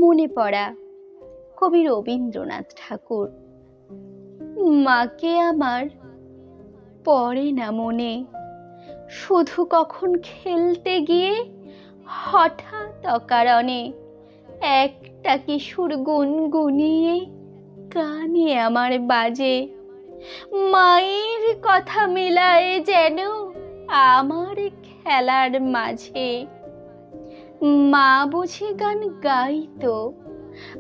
মনে পড়া কবি রবীন্দ্রনাথ ঠাকুর। মাকে আমার পড়ে না মনে, শুধু কখন খেলতে গিয়ে হঠাৎ অকারণে একটা কিশোর গুনগুনিয়ে কানে আমার বাজে। মায়ের কথা মেলায় যেন আমার খেলার মাঝে। মা বুঝি গান গাইতো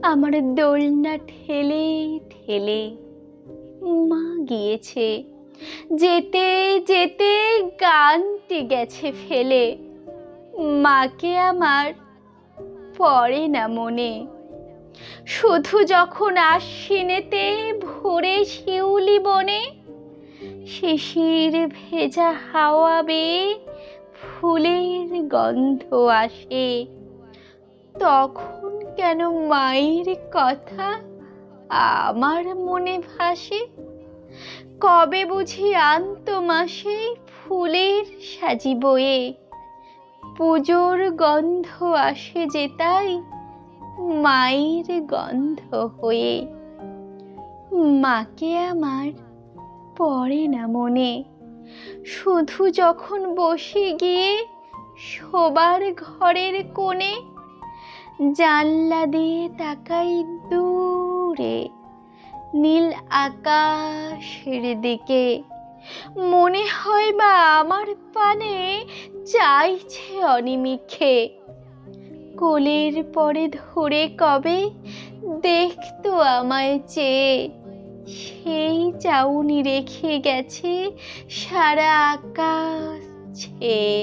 আমার দোলনা ঠেলে ঠেলে। মা গিয়েছে, যেতে যেতে গানটি গেছে ফেলে। মাকে আমার পড়ে না মনে, শুধু যখন আশ্বিনেতে ভোরে শিউলি বনে শিশির ভেজা হাওয়া বেয়ে ফুলের গন্ধ আসে, তখন কেন মায়ের কথা আমার মনে ভাসে। কবে বুঝি আনতো মাসে ফুলের সাজি বয়ে, পুজোর গন্ধ আসে যে তাই মায়ের গন্ধ হয়ে। মাকে আমার পড়ে না মনে, শুধু যখন বসে গিয়ে শোবার ঘরের কোণে জানলা দিয়ে তাকাই দূরে নীল আকাশের দিকে। মনে হয় বা আমার পানে চাইছে অনিমিষে, কোলের পরে ধরে কবে দেখতো আমায় চেয়ে। সেই চাউনি রেখে গেছে সারা আকাশ ছেয়ে।